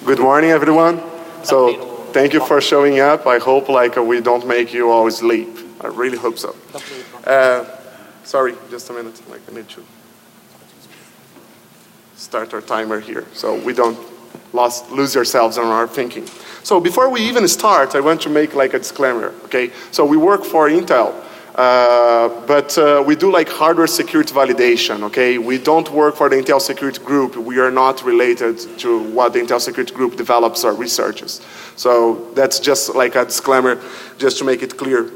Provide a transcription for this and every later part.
Good morning, everyone. So thank you for showing up. I hope we don't make you all sleep. I really hope so. Sorry, just a minute. I need to start our timer here so we don't lose yourselves on our thinking. So before we even start, I want to make a disclaimer, okay? So we work for Intel, but we do hardware security validation, okay? We don't work for the Intel Security Group. We are not related to what the Intel Security Group develops or researches. So that's just a disclaimer, just to make it clear.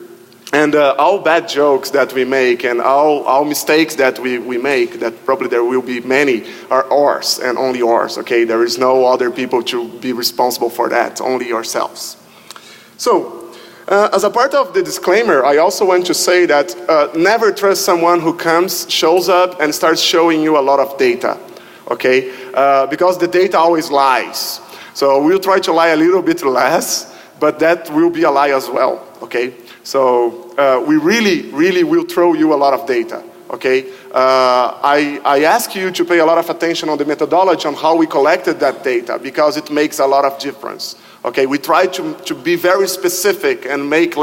And all bad jokes that we make and all mistakes that we make, that probably there will be many, are ours and only ours, okay? There is no other people to be responsible for that, only yourselves. So, as a part of the disclaimer, I also want to say that never trust someone who shows up and starts showing you a lot of data, okay? Because the data always lies. So we'll try to lie a little bit less, but that will be a lie as well, okay? So we really will throw you a lot of data, okay? I ask you to pay a lot of attention on the methodology on how we collected that data because it makes a lot of difference, okay? We try to be very specific and make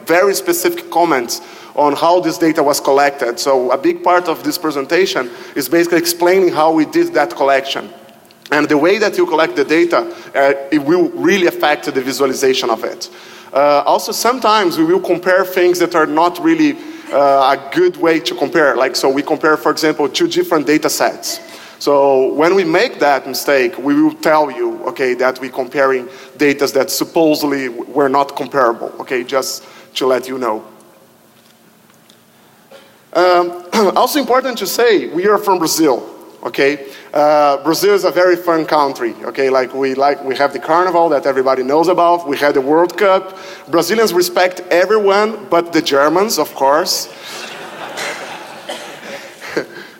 very specific comments on how this data was collected. So a big part of this presentation is basically explaining how we did that collection. And the way that you collect the data, it will really affect the visualization of it. Also, sometimes we will compare things that are not really a good way to compare. So we compare, for example, two different data sets. So when we make that mistake, we will tell you, okay, that we're comparing data that supposedly were not comparable, okay, just to let you know. Also important to say, we are from Brazil. Okay, Brazil is a very fun country. Okay, we have the carnival that everybody knows about. We had the World Cup. Brazilians respect everyone, but the Germans, of course.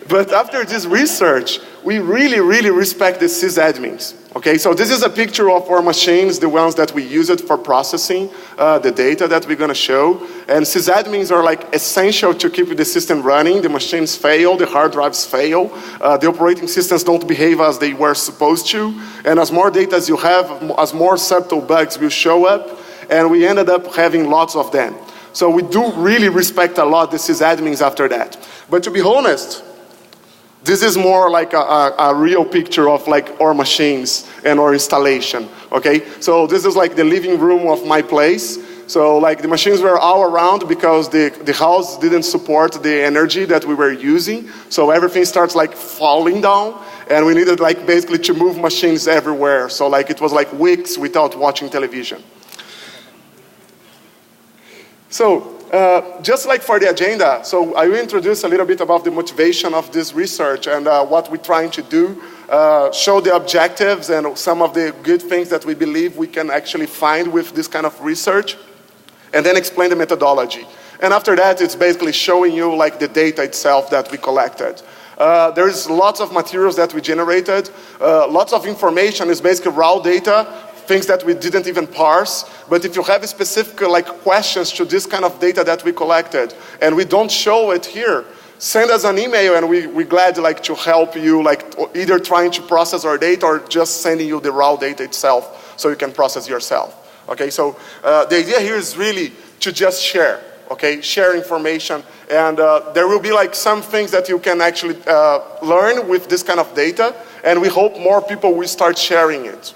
But after this research, we really respect the sysadmins. Okay, so this is a picture of our machines, the ones that we use it for processing the data that we're going to show. And sysadmins are essential to keep the system running. The machines fail, the hard drives fail, the operating systems don't behave as they were supposed to. And as more data as you have, as more subtle bugs will show up. And we ended up having lots of them. So we do really respect a lot the sysadmins after that. But to be honest, this is more a real picture of our machines and our installation, okay? So this is the living room of my place. So the machines were all around because the house didn't support the energy that we were using. So everything starts falling down and we needed basically to move machines everywhere. So it was weeks without watching television. So, just for the agenda, so I will introduce a little bit about the motivation of this research and what we're trying to do, show the objectives and some of the good things that we believe we can actually find with this kind of research, and then explain the methodology. And after that, it's basically showing you the data itself that we collected. There's lots of materials that we generated. Lots of information is basically raw data, things that we didn't even parse. But if you have specific questions to this kind of data that we collected and we don't show it here, send us an email and we're glad to help you either trying to process our data or just sending you the raw data itself so you can process yourself. Okay, so the idea here is really to just share, okay, share information, and there will be some things that you can actually learn with this kind of data, and we hope more people will start sharing it.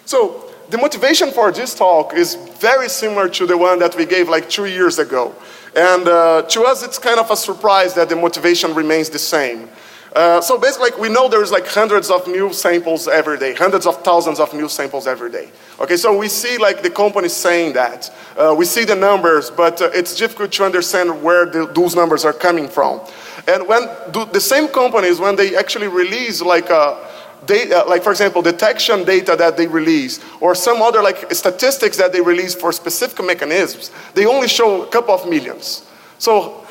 So the motivation for this talk is very similar to the one that we gave 2 years ago. And to us, it's kind of a surprise that the motivation remains the same. So basically, we know there's hundreds of new samples every day, hundreds of thousands of new samples every day. Okay, so we see the companies saying that. We see the numbers, but it's difficult to understand where those numbers are coming from. And when the same companies, when they actually release data, for example, detection data that they release, or some other statistics that they release for specific mechanisms, they only show a couple of millions. So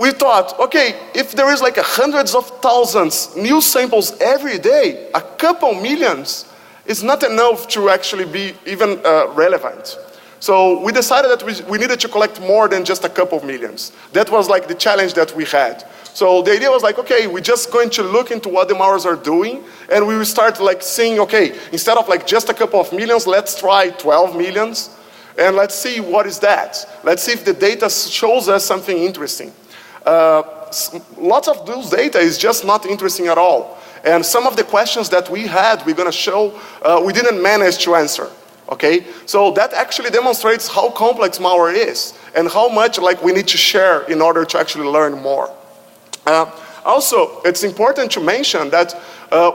we thought, okay, if there is hundreds of thousands new samples every day, a couple millions is not enough to actually be even relevant. So we decided that we needed to collect more than just a couple of millions. That was the challenge that we had. So the idea was like, okay, we're just going to look into what the malwares are doing, and we will start like seeing, okay, instead of like just a couple of millions, let's try 12 millions, and let's see what is that. Let's see if the data shows us something interesting. Lots of those data is just not interesting at all. And some of the questions that we had, we're going to show, we didn't manage to answer. Okay, so that actually demonstrates how complex malware is and how much like we need to share in order to actually learn more. Also, it's important to mention that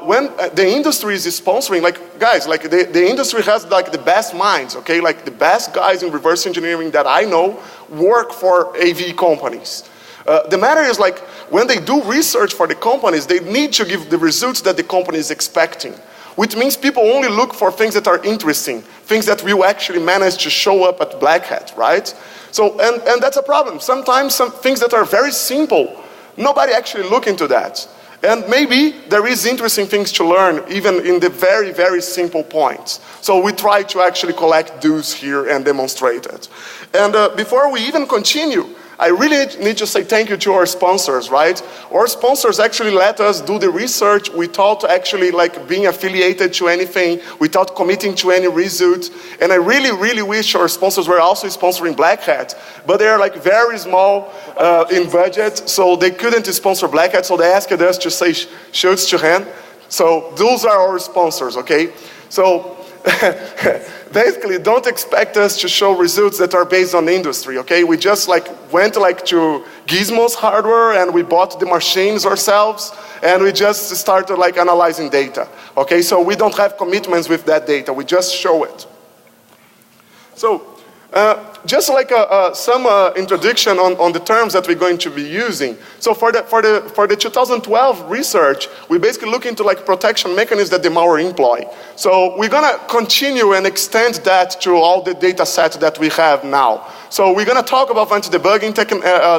when the industry is sponsoring, like guys, like the industry has like the best minds, okay, like the best guys in reverse engineering that I know work for AV companies. The matter is like when they do research for the companies, they need to give the results that the company is expecting. Which means people only look for things that are interesting, things that will actually manage to show up at Black Hat, right? So, and that's a problem. Sometimes some things that are very simple, nobody actually look into that. And maybe there is interesting things to learn even in the very, very simple points. So we try to actually collect those here and demonstrate it. And before we even continue, I really need to say thank you to our sponsors, right? Our sponsors actually let us do the research without actually like being affiliated to anything, without committing to any result. And I really, really wish our sponsors were also sponsoring Black Hat, but they are like very small in budget, so they couldn't sponsor Black Hat, so they asked us to say shoots to hand. So those are our sponsors, okay? So basically, don't expect us to show results that are based on industry, okay? We just like went like to Gizmo's hardware and we bought the machines ourselves and we just started like analyzing data, okay? So we don't have commitments with that data, we just show it. So, just like some introduction on the terms that we're going to be using. So for the 2012 research, we basically look into like protection mechanisms that the malware employ. So we're gonna continue and extend that to all the data sets that we have now. So we're gonna talk about anti-debugging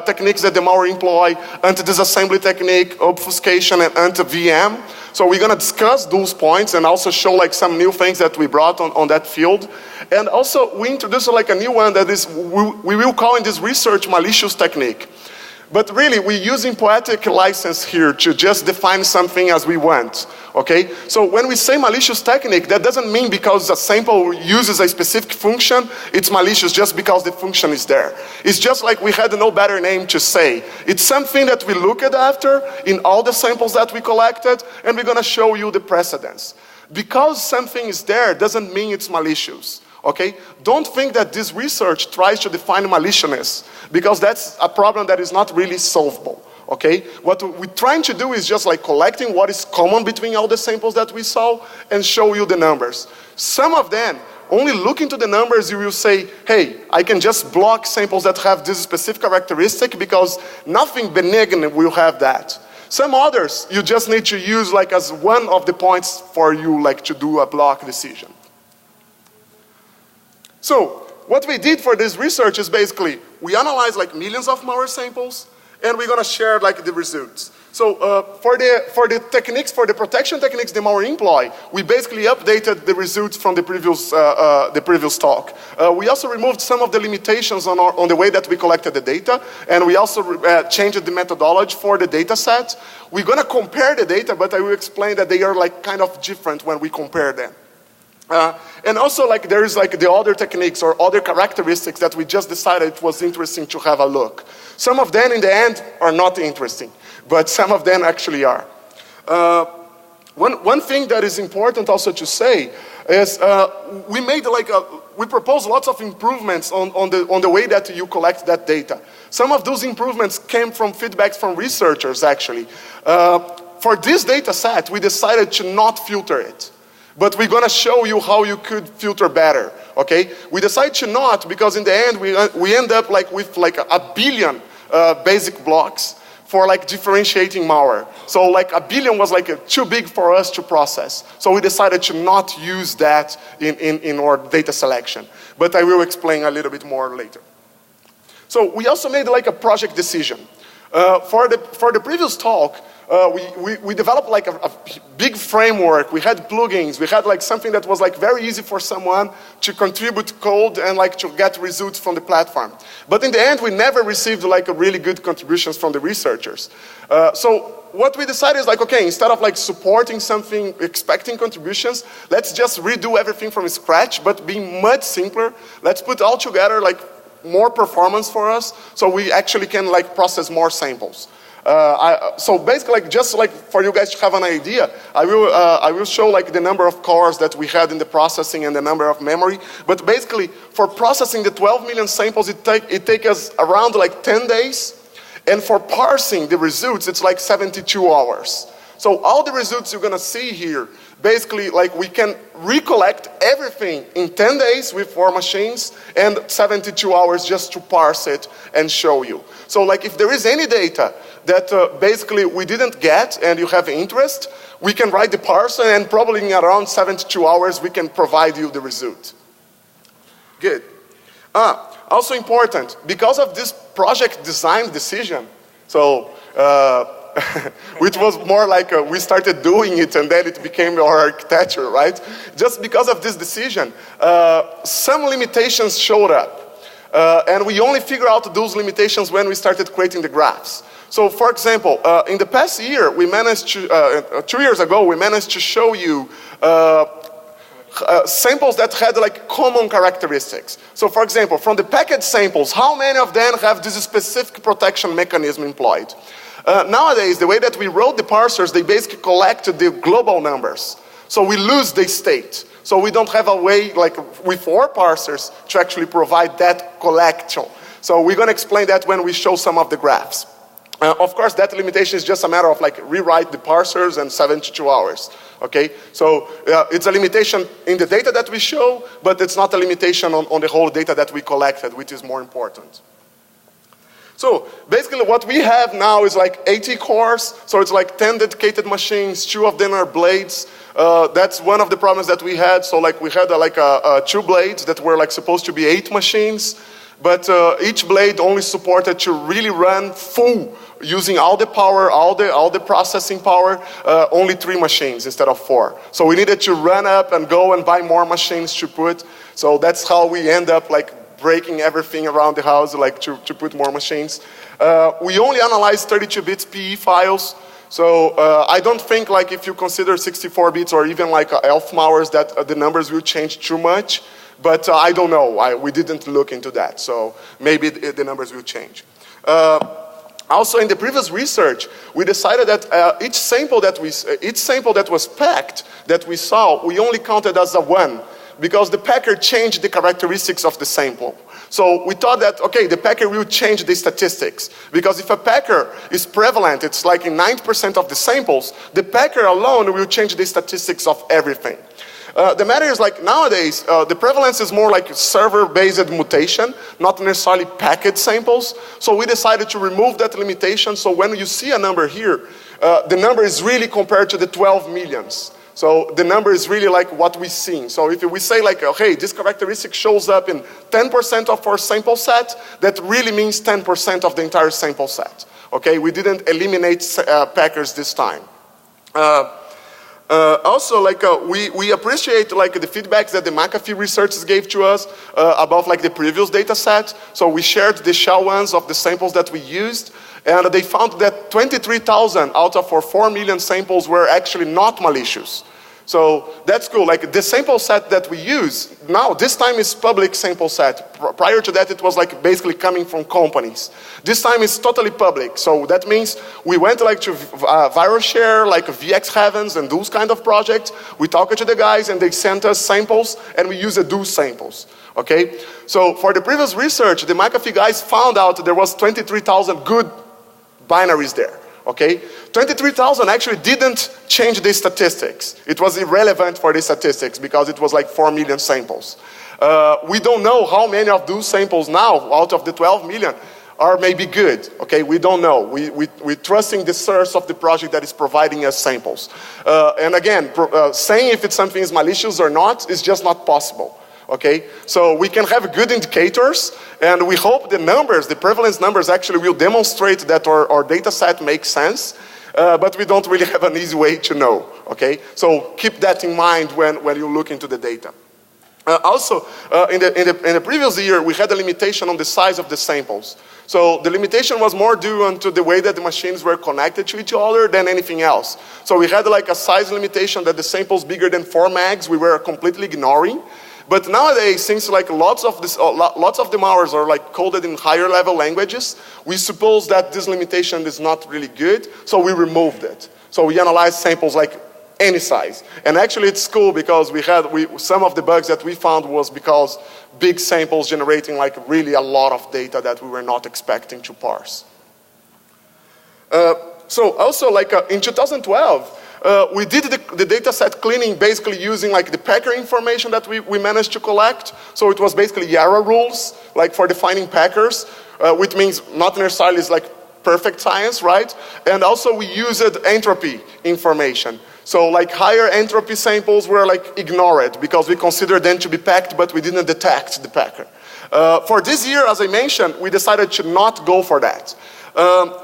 techniques that the malware employ, anti-disassembly technique, obfuscation, and anti-VM. So we're gonna discuss those points and also show like some new things that we brought on that field. And also we introduced like a new one that is, we will call in this research malicious technique. But really, we're using poetic license here to just define something as we want, okay? So when we say malicious technique, that doesn't mean because a sample uses a specific function, it's malicious just because the function is there. It's just like we had no better name to say. It's something that we looked after in all the samples that we collected, and we're gonna show you the precedence. Because something is there doesn't mean it's malicious. Okay? Don't think that this research tries to define maliciousness, because that's a problem that is not really solvable. Okay? What we're trying to do is just like collecting what is common between all the samples that we saw and show you the numbers. Some of them, only look into the numbers, you will say, hey, I can just block samples that have this specific characteristic because nothing benign will have that. Some others, you just need to use like as one of the points for you like to do a block decision. So, what we did for this research is basically, we analyzed like millions of malware samples, and we're gonna share like the results. So, for the techniques, for the protection techniques the malware employ, we basically updated the results from the previous talk. We also removed some of the limitations on the way that we collected the data, and we also changed the methodology for the data set. We're gonna compare the data, but I will explain that they are like kind of different when we compare them. And also like there is like the other techniques or other characteristics that we just decided it was interesting to have a look. Some of them in the end are not interesting, but some of them actually are. One thing that is important also to say is we proposed lots of improvements on the way that you collect that data. Some of those improvements came from feedbacks from researchers actually. For this data set, we decided to not filter it. But we're gonna show you how you could filter better, okay? We decided to not because in the end we end up like with like a billion basic blocks for like differentiating malware. So like a billion was like too big for us to process. So we decided to not use that in our data selection. But I will explain a little bit more later. So we also made like a project decision. For the previous talk, We developed like a big framework. We had plugins. We had like something that was like very easy for someone to contribute code and like to get results from the platform. But in the end, we never received like a really good contributions from the researchers. So what we decided is like, okay, instead of like supporting something, expecting contributions, let's just redo everything from scratch, but being much simpler. Let's put all together like more performance for us, so we actually can like process more samples. So basically, like, just like for you guys to have an idea, I will show like the number of cores that we had in the processing and the number of memory. But basically, for processing the 12 million samples, it take us around like 10 days. And for parsing the results, it's like 72 hours. So all the results you're gonna see here, basically like we can recollect everything in 10 days with 4 machines and 72 hours just to parse it and show you. So like if there is any data that basically we didn't get and you have interest, we can write the parser and probably in around 72 hours we can provide you the result. Good. Also important, because of this project design decision, so which was more like we started doing it and then it became our architecture, right? Just because of this decision, some limitations showed up. And we only figure out those limitations when we started creating the graphs. So for example, in the past year, we managed to, 2 years ago, we managed to show you samples that had like common characteristics. So for example, from the package samples, how many of them have this specific protection mechanism employed? Nowadays, the way that we wrote the parsers, they basically collect the global numbers. So we lose the state. So we don't have a way, like with our parsers, to actually provide that collection. So we're going to explain that when we show some of the graphs. Of course, that limitation is just a matter of like rewrite the parsers and 72 hours. Okay, so it's a limitation in the data that we show, but it's not a limitation on the whole data that we collected, which is more important. So basically what we have now is like 80 cores, so it's like 10 dedicated machines, 2 of them are blades. That's one of the problems that we had. So like we had 2 blades that were like supposed to be 8 machines, but each blade only supported to really run full, using all the power, all the processing power, only 3 machines instead of 4. So we needed to run up and go and buy more machines to put. So that's how we end up like breaking everything around the house, like to put more machines. We only analyzed 32 bits PE files. So I don't think like if you consider 64 bits or even like ELF malwares that the numbers will change too much. But I don't know, we didn't look into that. So maybe the numbers will change. Also in the previous research, we decided that each sample that was packed, that we saw, we only counted as a 1. Because the packer changed the characteristics of the sample. So we thought that, okay, the packer will change the statistics. Because if a packer is prevalent, it's like in 90% of the samples, the packer alone will change the statistics of everything. The matter is like nowadays, the prevalence is more like server-based mutation, not necessarily package samples. So we decided to remove that limitation. So when you see a number here, the number is really compared to the 12 millions. So the number is really like what we've seen. So if we say like, okay, this characteristic shows up in 10% of our sample set, that really means 10% of the entire sample set. Okay, we didn't eliminate packers this time. Also, like we appreciate like the feedbacks that the McAfee researchers gave to us about like the previous data set. So we shared the shell ones of the samples that we used. And they found that 23,000 out of our 4 million samples were actually not malicious. So that's cool. Like the sample set that we use now, this time is public sample set. Prior to that, it was like basically coming from companies. This time is totally public. So that means we went like to ViralShare, like VX Heavens and those kind of projects. We talked to the guys and they sent us samples and we used those samples. Okay. So for the previous research, the McAfee guys found out there was 23,000 good binaries there, okay? 23,000 actually didn't change the statistics. It was irrelevant for the statistics because it was like 4 million samples. We don't know how many of those samples now, out of the 12 million, are maybe good, okay? We don't know. We're trusting the source of the project that is providing us samples. And again, saying if it's something is malicious or not is just not possible. Okay, so we can have good indicators, and we hope the numbers, the prevalence numbers, actually will demonstrate that our data set makes sense. but we don't really have an easy way to know, okay? So keep that in mind when you look into the data. Also, in the previous year, we had a limitation on the size of the samples. So the limitation was more due to the way that the machines were connected to each other than anything else. So we had like a size limitation that the samples bigger than 4 megs we were completely ignoring. But nowadays, since like lots of the malwares are like coded in higher level languages, we suppose that this limitation is not really good, so we removed it. So we analyzed samples like any size. And actually it's cool because some of the bugs that we found was because big samples generating like really a lot of data that we were not expecting to parse. So also like in 2012, we did the data set cleaning basically using like the packer information that we managed to collect. So it was basically Yara rules, like for defining packers, which means not necessarily is like perfect science, right? And also we used entropy information. So like higher entropy samples were like ignored because we considered them to be packed, but we didn't detect the packer. For this year, as I mentioned, we decided to not go for that.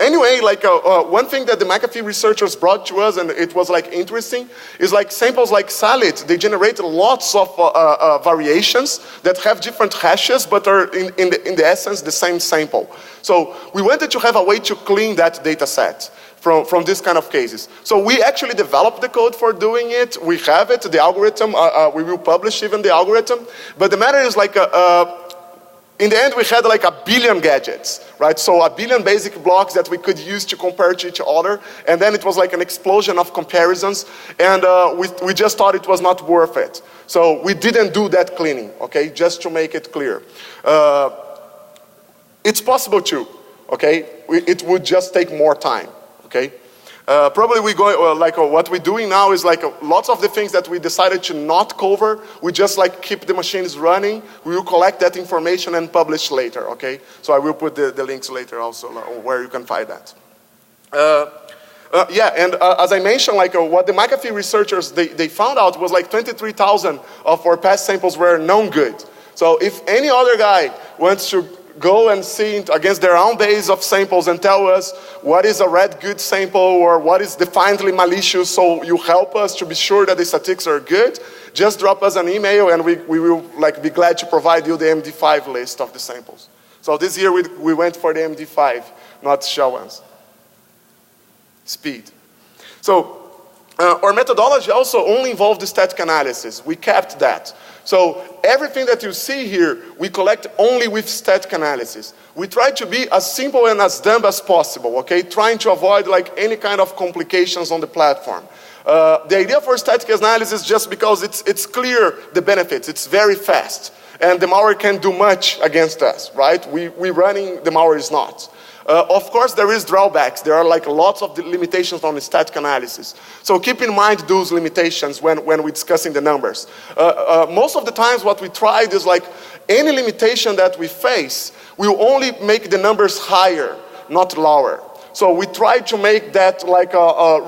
Anyway, like one thing that the McAfee researchers brought to us, and it was like interesting, is like samples like Salit, they generate lots of variations that have different hashes, but are in the essence the same sample. So we wanted to have a way to clean that data set from this kind of cases. So we actually developed the code for doing it. We have it, the algorithm, we will publish even the algorithm. But the matter is like, in the end we had like 1 billion gadgets, right? So 1 billion basic blocks that we could use to compare to each other. And then it was like an explosion of comparisons. And we just thought it was not worth it. So we didn't do that cleaning, okay? Just to make it clear. It's possible too, okay? It would just take more time. Okay, probably we go like what we're doing now is like lots of the things that we decided to not cover. We just like keep the machines running. We will collect that information and publish later. Okay, so I will put the links later also where you can find that. Yeah, and as I mentioned, like what the McAfee researchers they found out was like 23,000 of our past samples were known good. So if any other guy wants to go and see against their own base of samples and tell us what is a red good sample or what is definedly malicious, so you help us to be sure that the statistics are good, just drop us an email and we will like be glad to provide you the MD5 list of the samples. So this year we went for the MD5, not shell ones. Speed. So our methodology also only involved the static analysis. We kept that. So everything that you see here, we collect only with static analysis. We try to be as simple and as dumb as possible, okay? Trying to avoid like any kind of complications on the platform. The idea for static analysis is just because it's clear the benefits. It's very fast. And the malware can't do much against us, right? We running, the malware is not. Of course, there is drawbacks. There are like lots of limitations on the static analysis. So keep in mind those limitations when we're discussing the numbers. Most of the times what we tried is like any limitation that we face will only make the numbers higher, not lower. So we try to make that like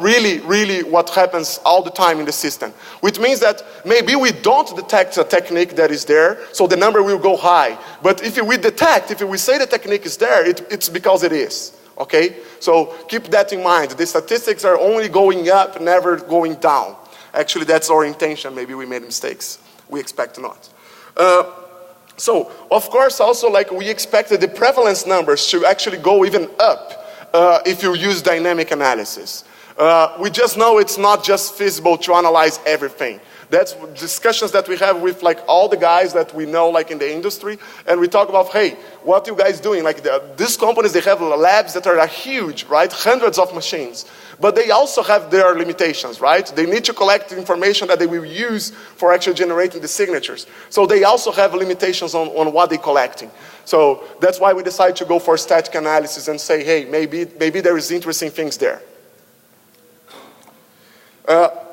really what happens all the time in the system. Which means that maybe we don't detect a technique that is there, so the number will go high. But if we say the technique is there, it's because it is. Okay? So keep that in mind. The statistics are only going up, never going down. Actually, that's our intention. Maybe we made mistakes. We expect not. So, of course, also like we expected the prevalence numbers to actually go even up. If you use dynamic analysis. We just know it's not just feasible to analyze everything. That's discussions that we have with like all the guys that we know like in the industry, and we talk about, hey, what you guys doing? Like these companies, they have labs that are huge, right? Hundreds of machines. But they also have their limitations, right? They need to collect information that they will use for actually generating the signatures. So they also have limitations on what they're collecting. So that's why we decided to go for static analysis and say, hey, maybe there is interesting things there.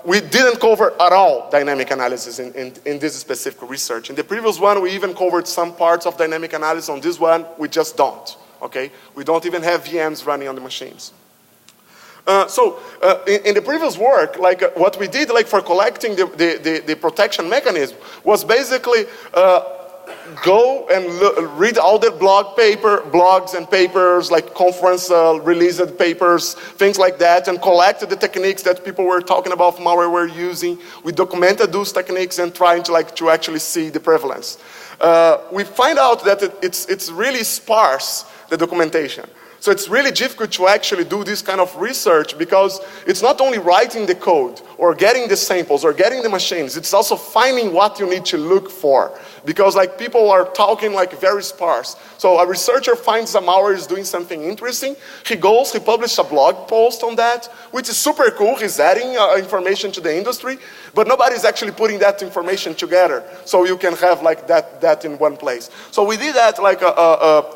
We didn't cover at all dynamic analysis in this specific research. In the previous one, we even covered some parts of dynamic analysis. On this one, we just don't, okay? We don't even have VMs running on the machines. In the previous work, like what we did like for collecting the protection mechanism was basically go and read all the blogs and papers, like conference released papers, things like that, and collect the techniques that people were talking about malware were using. We documented those techniques and trying to actually see the prevalence. We find out that it's really sparse, the documentation. So it's really difficult to actually do this kind of research because it's not only writing the code or getting the samples or getting the machines, it's also finding what you need to look for. Because like people are talking like very sparse. So a researcher finds a malware is doing something interesting. He publishes a blog post on that, which is super cool. He's adding information to the industry, but nobody's actually putting that information together. So you can have like that in one place. So we did that like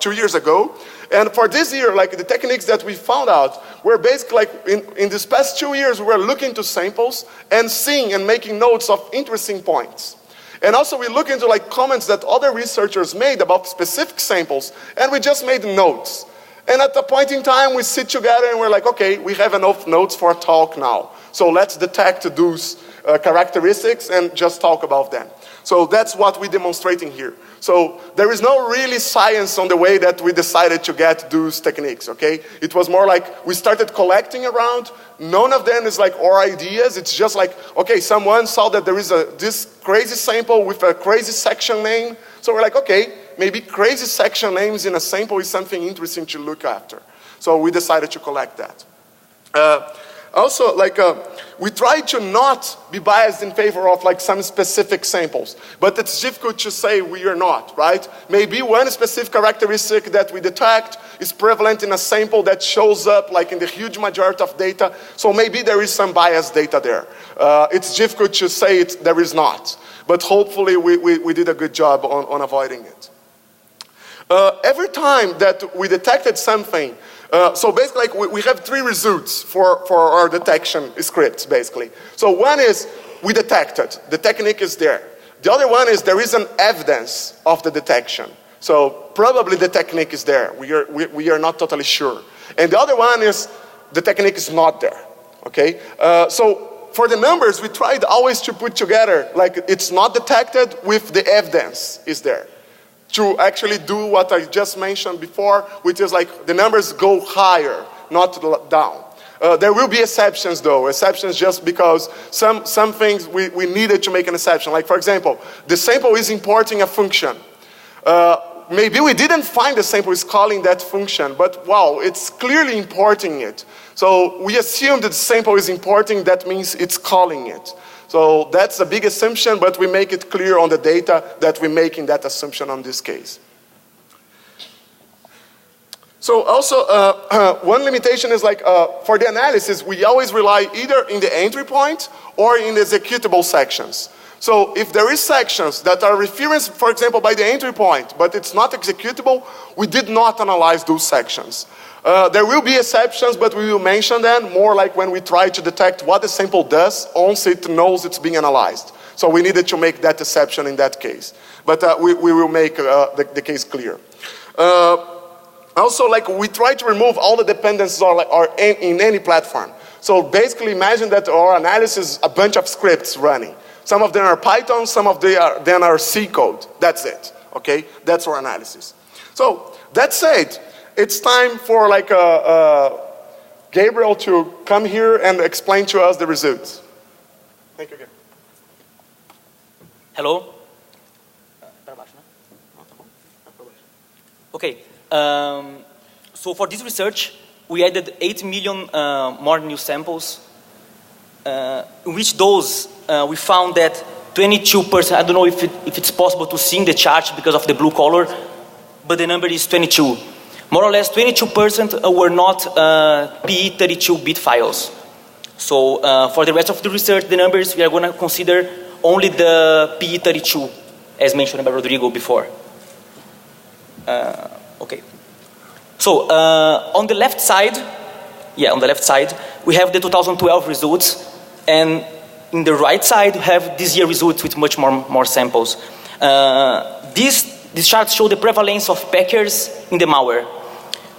2 years ago. And for this year, like the techniques that we found out were basically like in this past 2 years, we were looking to samples and seeing and making notes of interesting points. And also we look into like comments that other researchers made about specific samples, and we just made notes. And at the point in time, we sit together and we're like, okay, we have enough notes for a talk now. So let's detect those characteristics and just talk about them. So that's what we're demonstrating here. So there is no really science on the way that we decided to get those techniques, okay? It was more like we started collecting around. None of them is like our ideas. It's just like, okay, someone saw that there is this crazy sample with a crazy section name. So we're like, okay, maybe crazy section names in a sample is something interesting to look after. So we decided to collect that. Also, like, we try to not be biased in favor of like some specific samples, but it's difficult to say we are not, right? Maybe one specific characteristic that we detect is prevalent in a sample that shows up like in the huge majority of data, so maybe there is some biased data there. It's difficult to say there is not, but hopefully we did a good job on avoiding it. Every time that we detected something, so basically like we have 3 results for our detection scripts basically. So one is we detected, the technique is there. The other one is there is an evidence of the detection. So probably the technique is there. We are not totally sure. And the other one is the technique is not there, okay? So for the numbers, we tried always to put together like it's not detected with the evidence is there, to actually do what I just mentioned before, which is like the numbers go higher, not down. There will be exceptions though, exceptions just because some things we needed to make an exception. Like for example, the sample is importing a function. Maybe we didn't find the sample is calling that function, but wow, it's clearly importing it. So we assume that the sample is importing, that means it's calling it. So that's a big assumption, but we make it clear on the data that we're making that assumption on this case. So also, one limitation is like, for the analysis, we always rely either in the entry point or in the executable sections. So if there is sections that are referenced, for example, by the entry point, but it's not executable, we did not analyze those sections. There will be exceptions, but we will mention them more like when we try to detect what the sample does once it knows it's being analyzed. So we needed to make that exception in that case. But we will make the case clear. Also, like we try to remove all the dependencies in any platform. So basically imagine that our analysis is a bunch of scripts running. Some of them are Python, some of them are C code. That's it, okay? That's our analysis. So that said, it's time for like Gabriel to come here and explain to us the results. Thank you again. Hello. Okay. So for this research, we added 8 million more new samples. In which those we found that 22%. I don't know if it's possible to see in the chart because of the blue color, but the number is 22. More or less 22% were not PE32-bit files. So for the rest of the research, the numbers, we are going to consider only the PE32, as mentioned by Rodrigo before. Okay. So on the left side, we have the 2012 results, and in the right side, we have this year results with much more samples. These charts show the prevalence of packers in the malware.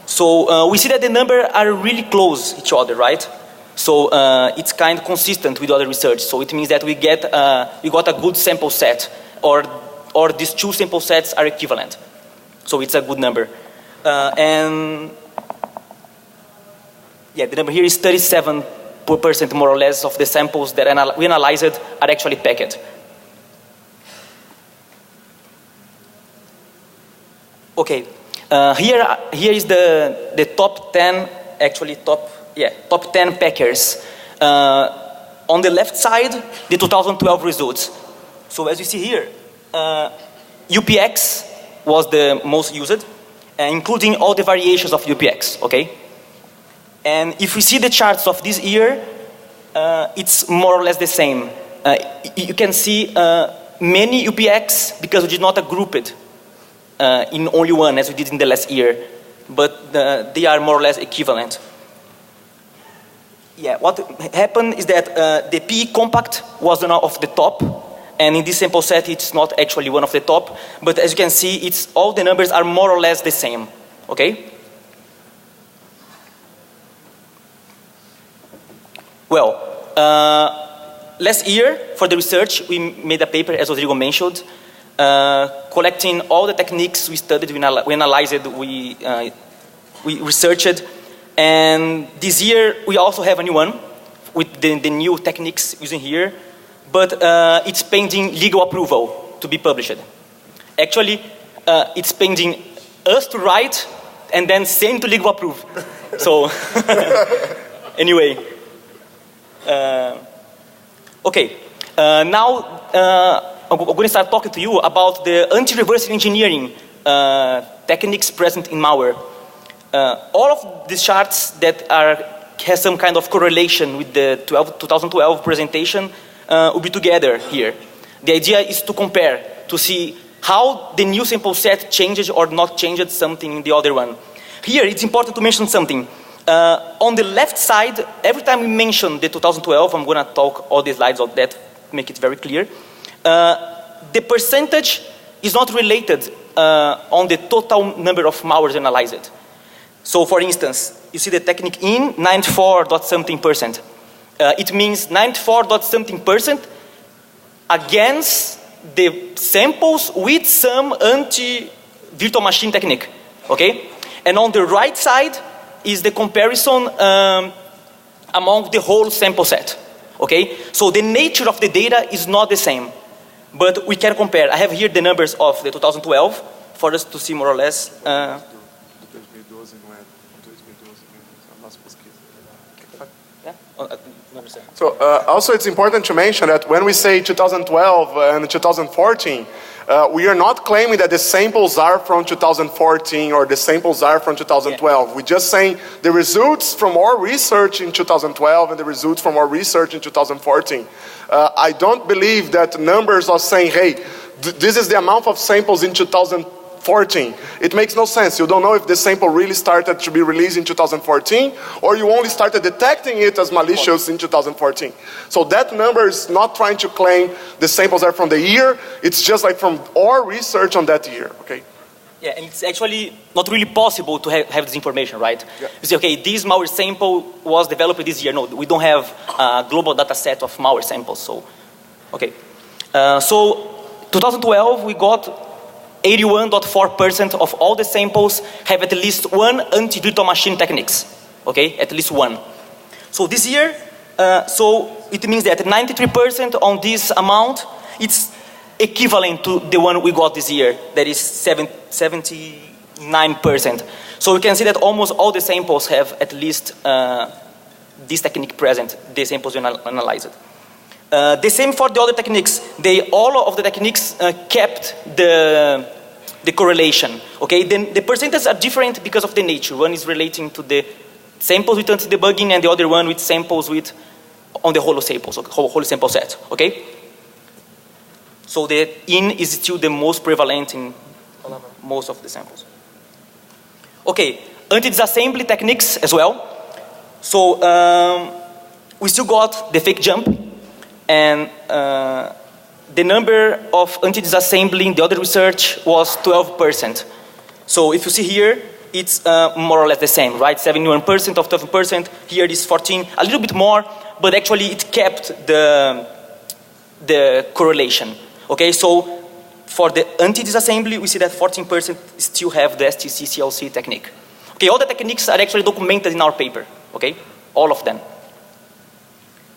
So we see that the numbers are really close each other, right? So it's kind of consistent with other research. So it means that we got a good sample set, or or these two sample sets are equivalent. So it's a good number. And yeah, the number here is 37% more or less of the samples that we analyzed are actually packed. Okay, here is the top 10, actually top 10 packers. On the left side, the 2012 results. So as you see here, UPX was the most used, including all the variations of UPX, okay? And if we see the charts of this year, it's more or less the same. You can see many UPX because we did not group it in only one as we did in the last year, but they are more or less equivalent. Yeah, what happened is that the PE compact was one of the top, and in this sample set it's not actually one of the top, but as you can see, it's all the numbers are more or less the same, okay? Well, last year for the research we made a paper, as Rodrigo mentioned, collecting all the techniques we studied, we analyzed, we researched. And this year we also have a new one with the new techniques using here, but it's pending legal approval to be published. Actually, it's pending us to write and then send to legal approve. So, anyway. Okay, now I'm going to start talking to you about the anti-reverse engineering techniques present in malware. All of these charts that has some kind of correlation with the 2012 presentation will be together here. The idea is to compare, to see how the new sample set changes or not changed something in the other one. Here, it's important to mention something. On the left side, every time we mention the 2012, I'm going to talk all the slides of that, make it very clear. The percentage is not related on the total number of malwares analyzed. So for instance, you see the technique in 94.something%. It means 94.something% against the samples with some anti-virtual machine technique, okay? And on the right side is the comparison among the whole sample set, okay? So the nature of the data is not the same, but we can compare. I have here the numbers of the 2012 for us to see more or less. So also it's important to mention that when we say 2012 and 2014, we are not claiming that the samples are from 2014 or the samples are from 2012. Yeah. We're just saying the results from our research in 2012 and the results from our research in 2014. I don't believe that numbers are saying, hey, this is the amount of samples in 2014. It makes no sense. You don't know if the sample really started to be released in 2014 or you only started detecting it as malicious in 2014. So that number is not trying to claim the samples are from the year. It's just like from our research on that year, okay? Yeah, and it's actually not really possible to have this information, right? Yeah. You say, okay, this malware sample was developed this year. No, we don't have a global data set of malware samples, so, okay. So, 2012, we got 81.4% of all the samples have at least one anti-virtual machine techniques, okay, at least one. So this year, so it means that 93% on this amount, it's equivalent to the one we got this year, that is 79%. So we can see that almost all the samples have at least this technique present, the samples we analyzed. The same for the other techniques. All of the techniques kept the correlation. Okay, then the percentages are different because of the nature. One is relating to the samples with anti-debugging, and the other one with samples with on the whole samples, whole sample set. Okay. So the in is still the most prevalent in most of the samples. Okay, anti-disassembly techniques as well. So we still got the fake jump. And the number of anti-disassembly in the other research was 12%. So if you see here, it's more or less the same, right? 71% of 12%. Here it is 14, a little bit more, but actually it kept the correlation. Okay, so For the anti-disassembly, we see that 14% still have the STC-CLC technique. Okay, all the techniques are actually documented in our paper, okay? All of them.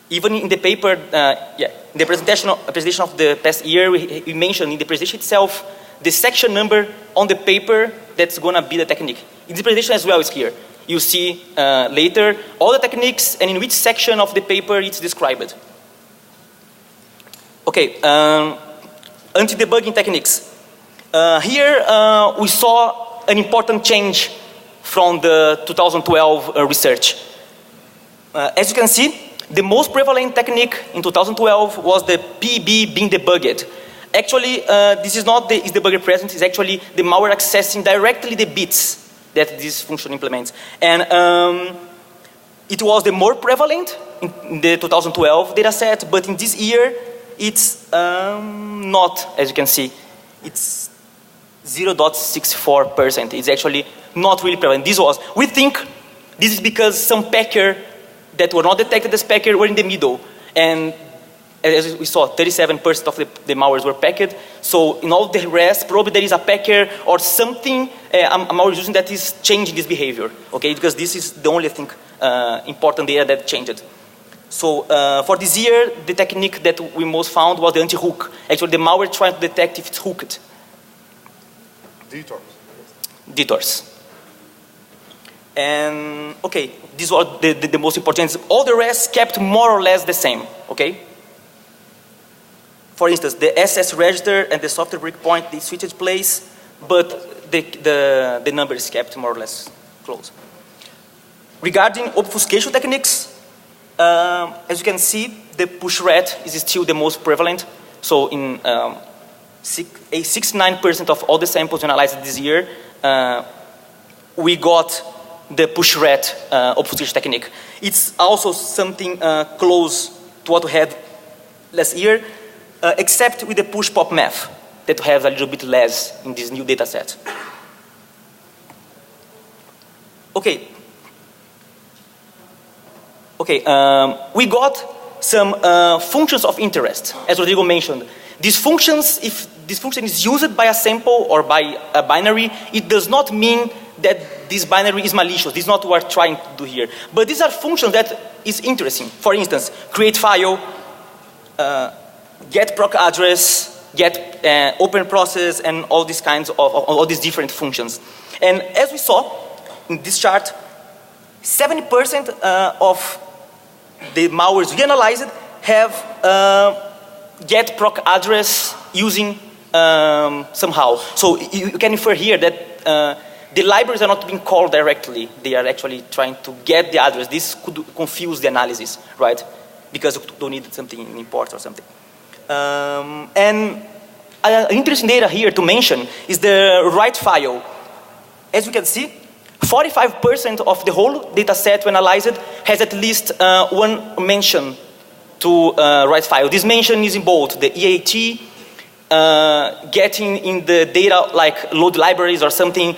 Even in the paper, the presentation of the past year, we mentioned in the presentation itself, the section number on the paper that's gonna be the technique. In the presentation as well is here. You see later all the techniques and in which section of the paper it's described. Okay, anti-debugging techniques. Here we saw an important change from the 2012 research. As you can see, the most prevalent technique in 2012 was the PB being debugged. Actually, this is not the is debugger present, it's actually the malware accessing directly the bits that this function implements. And it was the more prevalent in the 2012 data set, but in this year, it's not, as you can see, it's 0.64%. It's actually not really prevalent. We think this is because some packer that were not detected as packer were in the middle. And as we saw, 37% of the malwares were packed. So in all the rest, probably there is a packer or something a malware using that is changing this behavior. Okay, because this is the only thing important data that changed. So for this year, the technique that we most found was the anti-hook. Actually, the malware trying to detect if it's hooked. Detours. And okay, these were the most important. All the rest kept more or less the same. Okay. For instance, the SS register and the software breakpoint, they switched place, but the number is kept more or less close. Regarding obfuscation techniques, as you can see, the push ret is still the most prevalent. So in 69% of all the samples analyzed this year, we got the push ret obfuscation technique. It's also something close to what we had last year, except with the push pop math that we have a little bit less in this new data set. Okay. Okay, we got some functions of interest, as Rodrigo mentioned. These functions, if this function is used by a sample or by a binary, it does not mean that this binary is malicious. This is not what we're trying to do here. But these are functions that is interesting. For instance, create file, get proc address, get open process, and all these kinds of all these different functions. And as we saw in this chart, 70% of the malwares we analyzed have get proc address using somehow. So you can infer here that the libraries are not being called directly. They are actually trying to get the address. This could confuse the analysis, right? Because you don't need something in import or something. And interesting data here to mention is the write file. As you can see, 45% of the whole data set we analyzed has at least one mention to write file. This mention is in both the EAT, getting in the data like load libraries or something,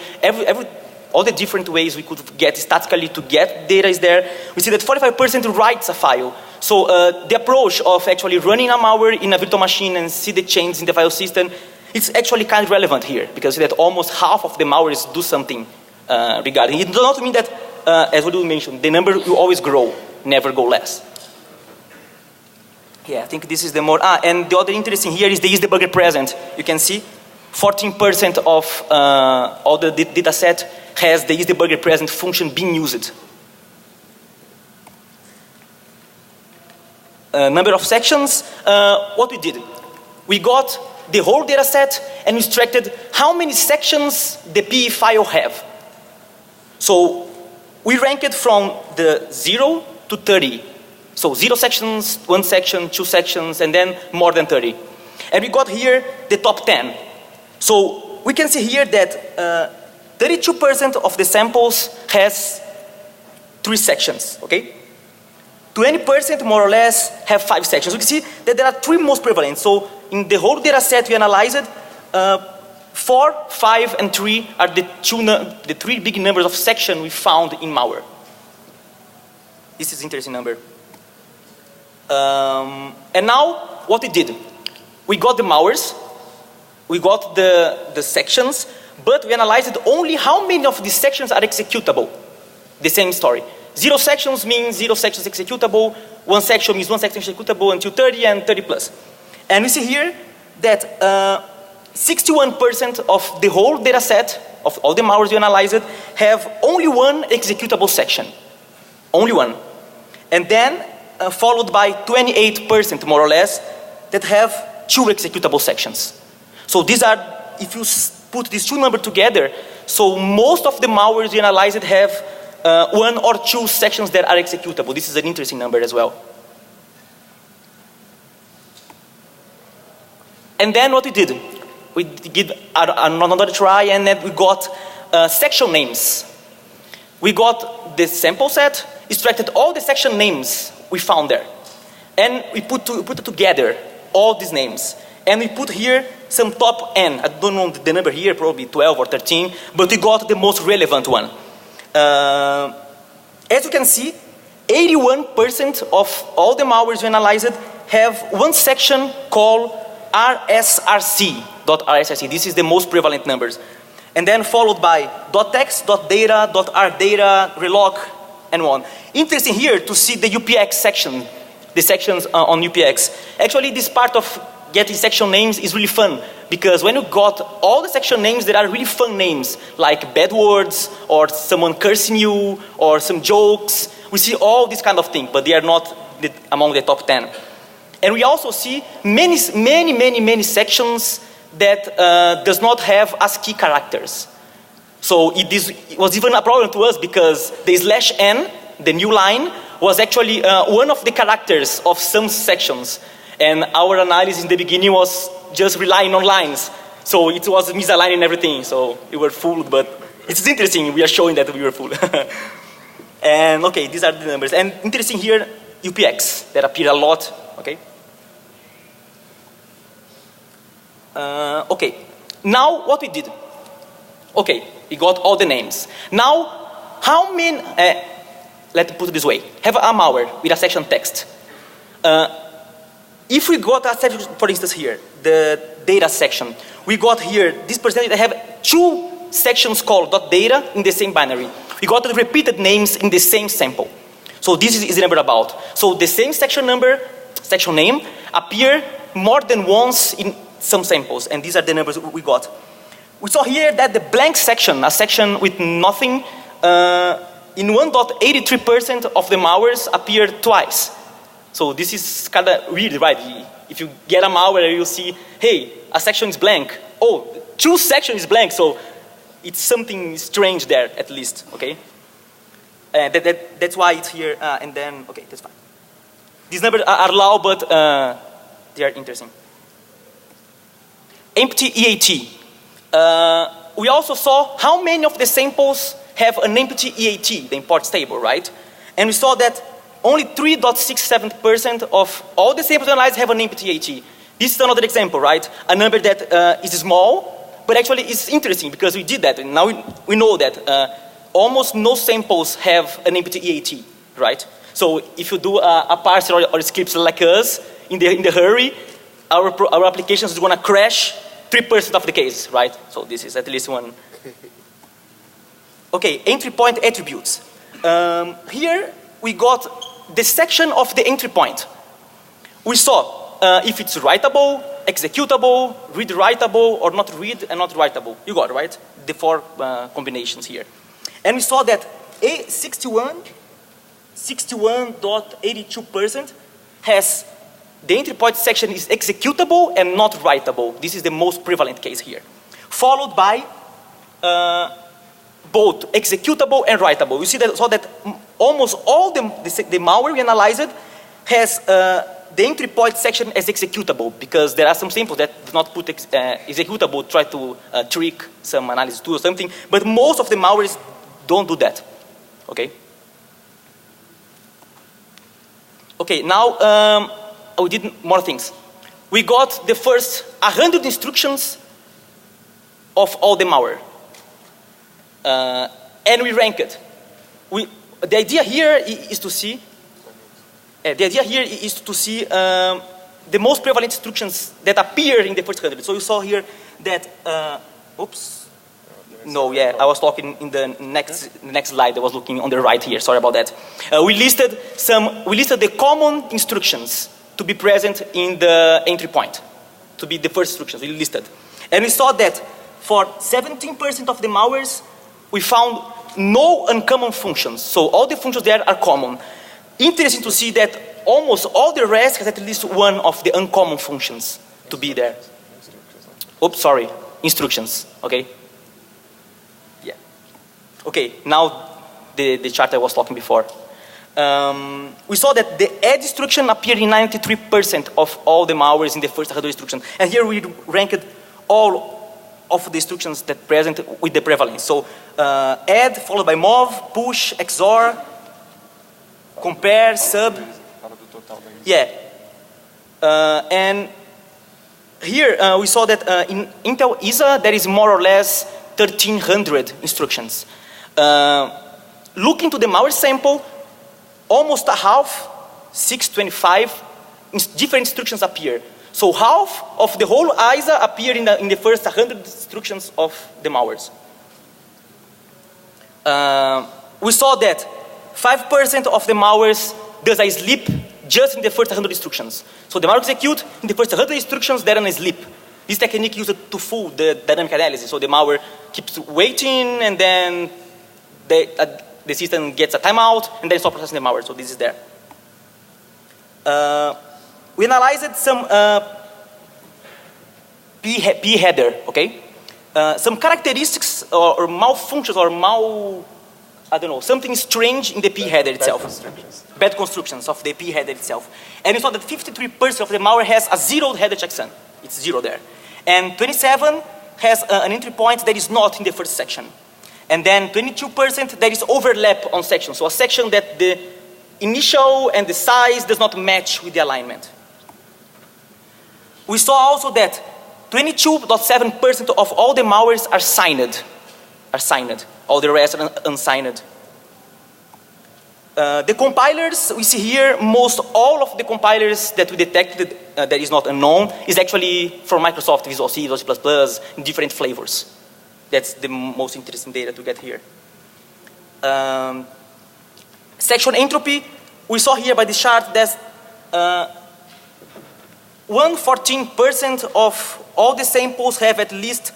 all the different ways we could get statically to get data is there. We see that 45% writes a file. So the approach of actually running a malware in a virtual machine and see the changes in the file system, it's actually kind of relevant here because that almost half of the malwares do something regarding. It does not mean that, as we mentioned, the number will always grow, never go less. Yeah, I think this is the more, and the other interesting here is the is debugger present. You can see 14% of all the data set has the is debugger present function being used. Number of sections, what we did, we got the whole data set and we extracted how many sections the PE file have. So we ranked from the 0 to 30. So 0 sections, 1 section, 2 sections, and then more than 30. And we got here the top 10. So we can see here that 32% of the samples has 3 sections, okay? 20% more or less have 5 sections. We can see that there are 3 most prevalent. So in the whole data set we analyzed, 4, 5, and 3 are the 3 big numbers of sections we found in malware. This is an interesting number. And now what we did, we got the malwares, we got the sections, but we analyzed only how many of these sections are executable. The same story. 0 sections means 0 sections executable, 1 section means 1 section executable until 30 and 30 plus. And we see here that 61% of the whole data set of all the malwares we analyzed have only 1 executable section. Only 1. And then followed by 28% more or less that have 2 executable sections. So these are, if you put these 2 numbers together, so most of the malwares we analyzed have 1 or 2 sections that are executable. This is an interesting number as well. And then what we did another try, and then we got section names. We got the sample set, extracted all the section names we found there, and we put it together, all these names. And we put here some top N. I don't know the number here, probably 12 or 13, but we got the most relevant one. As you can see, 81% of all the malwares we analyzed have 1 section called RSRC. This is the most prevalent numbers. And then followed by .text, .data, .rdata, relog, and on. Interesting here to see the UPX section, the sections on UPX. Actually, this part of getting section names is really fun, because when you got all the section names, there are really fun names, like bad words, or someone cursing you, or some jokes. We see all this kind of thing, but they are not among the top 10. And we also see many sections that does not have ASCII characters. So it was even a problem to us, because the /n, the new line, was actually one of the characters of some sections. And our analysis in the beginning was just relying on lines. So it was misaligning everything. So we were fooled, but it's interesting. We are showing that we were fooled. And okay, these are the numbers. And interesting here, UPX, that appear a lot. Okay. Okay. Now what we did? Okay, we got all the names. Now, how many? Let's put it this way: have a malware with a section text. If we got a section, for instance here, the data section, we got here this percentage that have 2 sections called .data in the same binary. We got the repeated names in the same sample. So this is the number about. So the same section number, section name, appear more than once in some samples, and these are the numbers we got. We saw here that the blank section, a section with nothing, in 1.83% of the malwares appear twice. So this is kind of weird, right? If you get a malware, you'll see, hey, a section is blank. Oh, 2 sections is blank, so it's something strange there, at least, okay? That's why it's here, and then, okay, that's fine. These numbers are low, but they are interesting. Empty EAT. We also saw how many of the samples have an empty EAT, the import table, right? And we saw that only 3.67% of all the samples analyzed have an empty EAT. This is another example, right? A number that is small, but actually it's interesting because we did that. And now we know that almost no samples have an empty EAT, right? So if you do a parser or scripts like us, in the hurry, our applications is going to crash 3% of the cases, right? So this is at least one. Okay, entry point attributes. Here we got the section of the entry point. We saw if it's writable, executable, read-writable, or not read and not writable. You got, right? The 4 combinations here. And we saw that 61.82% has the entry point section is executable and not writable. This is the most prevalent case here. Followed by both executable and writable. You see that, so that almost all the malware we analyzed has the entry point section as executable, because there are some samples that do not put executable, try to trick some analysis tool or something, but most of the malwares don't do that, okay? Okay, now we did more things. We got the first 100 instructions of all the malware. And we rank it. The idea here is to see the the most prevalent instructions that appear in the first 100. So you saw here that, oops. No, yeah, I was talking in the next slide. I was looking on the right here. Sorry about that. We listed the common instructions to be present in the entry point, to be the first instructions we listed. And we saw that for 17% of the malwares, we found no uncommon functions. So all the functions there are common. Interesting to see that almost all the rest has at least one of the uncommon functions to be there. Oops, sorry, instructions, okay? Yeah. Okay, now the chart I was talking before. We saw that the add instruction appeared in 93% of all the malwares in the first 100 instructions. And here we ranked all of the instructions that present with the prevalence. So add followed by mov, push, XOR, compare, sub. Yeah. And here we saw that in Intel ISA there is more or less 1,300 instructions. Looking to the malware sample, almost a half, 625, different instructions appear. So half of the whole ISA appear in the first 100 instructions of the malwares. We saw that 5% of the malwares does a sleep just in the first 100 instructions. So the malware execute in the first 100 instructions, then a sleep. This technique used to fool the dynamic analysis. So the malware keeps waiting, and then the system gets a timeout, and then stops processing the malware. So this is there. We analyzed some P header, okay? Some characteristics or malfunctions or I don't know, something strange in the P header itself. Bad constructions of the P header itself. And we saw that 53% of the malware has a zeroed header checksum. It's zero there. And 27 has an entry point that is not in the first section. And then 22% there is overlap on sections. So a section that the initial and the size does not match with the alignment. We saw also that 22.7% of all the malwares are signed. All the rest are unsigned. The compilers, we see here, most all of the compilers that we detected that is not unknown is actually from Microsoft, Visual C, Visual C++, in different flavors. That's the most interesting data to get here. Section entropy, we saw here by this chart that 114% of all the samples have at least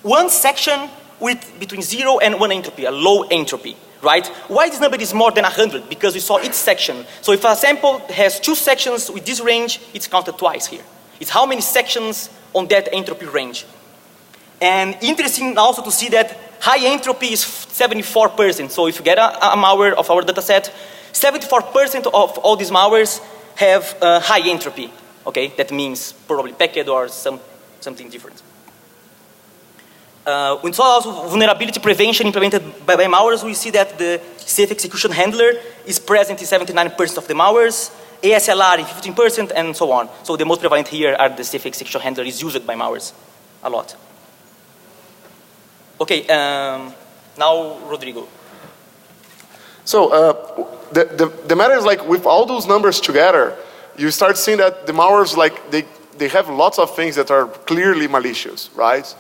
one section with between 0 and 1 entropy, a low entropy, right? Why this number is more than 100? Because we saw each section. So if a sample has 2 sections with this range, it's counted twice here. It's how many sections on that entropy range. And interesting also to see that high entropy is 74%. So if you get a malware of our data set, 74% of all these malwares have high entropy. Okay, that means probably packet or something different. We saw also vulnerability prevention implemented by malwares. We see that the safe execution handler is present in 79% of the malwares, ASLR in 15%, and so on. So the most prevalent here are the safe execution handler is used by malwares a lot. Okay, now Rodrigo. So the matter is like with all those numbers together, you start seeing that the malwares they have lots of things that are clearly malicious, right?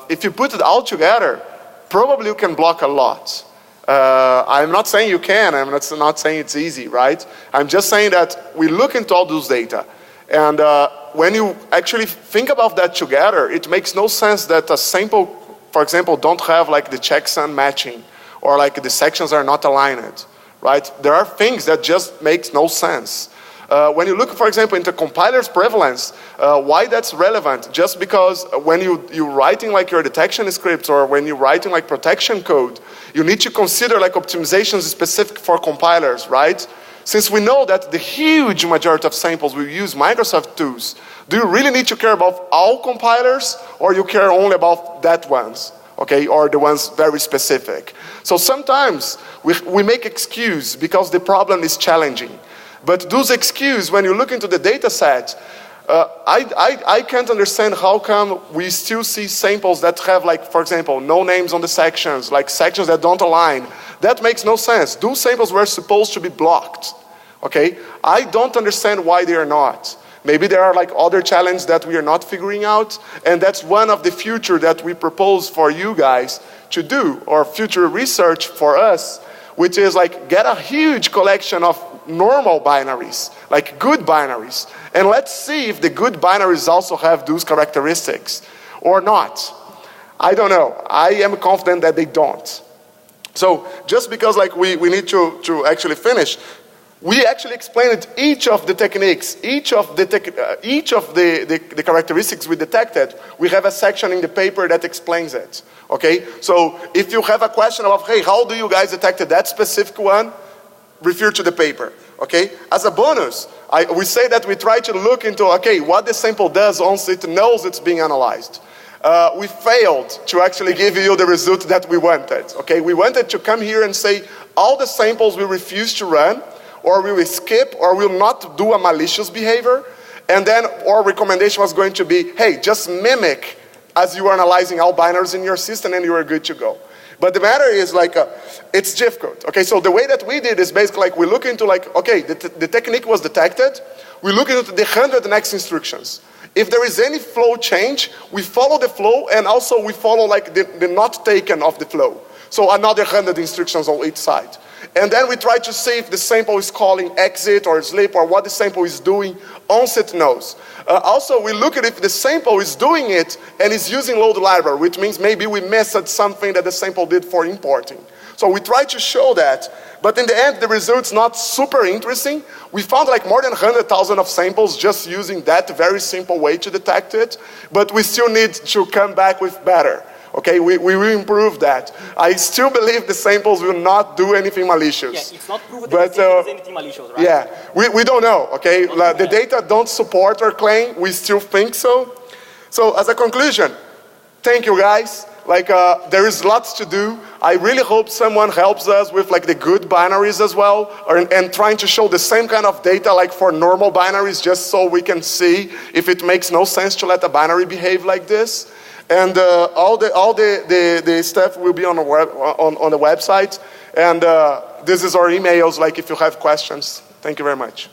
If you put it all together, probably you can block a lot. I'm not saying you can, I'm not saying it's easy, right? I'm just saying that we look into all those data. And when you actually think about that together, it makes no sense that a sample, for example, don't have like the checksum matching, or like the sections are not aligned, right? There are things that just makes no sense. When you look, for example, into compiler's prevalence, why that's relevant? Just because when you're writing like your detection scripts, or when you're writing like protection code, you need to consider like optimizations specific for compilers, right? Since we know that the huge majority of samples will use Microsoft tools, do you really need to care about all compilers, or you care only about that ones? Okay, or the ones very specific. So sometimes we make excuse because the problem is challenging. But those excuses, when you look into the data set, I can't understand how come we still see samples that have, like, for example, no names on the sections, like sections that don't align. That makes no sense. Those samples were supposed to be blocked. Okay? I don't understand why they are not. Maybe there are like other challenges that we are not figuring out, and that's one of the future that we propose for you guys to do, or future research for us, which is like get a huge collection of normal binaries, like good binaries, and let's see if the good binaries also have those characteristics or not. I don't know. I am confident that they don't. So just because like we need to actually finish, we actually explained each of the techniques, each of the characteristics we detected. We have a section in the paper that explains it. Okay, so if you have a question of, hey, how do you guys detect that specific one, refer to the paper. Okay, as a bonus, we say that we try to look into, okay, what the sample does once it knows it's being analyzed. We failed to actually give you the result that we wanted. Okay, we wanted to come here and say all the samples we refuse to run, or we will skip, or we will not do a malicious behavior, and then our recommendation was going to be, hey, just mimic as you are analyzing all binaries in your system and you are good to go. But the matter is like, it's difficult. Okay, so the way that we did is basically like we look into like, okay, the technique was detected, we look into the 100 next instructions. If there is any flow change, we follow the flow, and also we follow like the not taken of the flow. So another 100 instructions on each side. And then we try to see if the sample is calling exit or sleep, or what the sample is doing once it knows. Also, we look at if the sample is doing it and is using load library, which means maybe we missed something that the sample did for importing. So we try to show that, but in the end, the result's not super interesting. We found like more than 100,000 of samples just using that very simple way to detect it, but we still need to come back with better. Okay, we will improve that. I still believe the samples will not do anything malicious. Yeah, it's not proven that there's anything malicious, right? Yeah, we don't know, okay? The data don't support our claim. We still think so. So as a conclusion, thank you guys. Like there is lots to do. I really hope someone helps us with like the good binaries as well, and trying to show the same kind of data like for normal binaries, just so we can see if it makes no sense to let a binary behave like this. And all the stuff will be on the website. And this is our emails, like if you have questions. Thank you very much.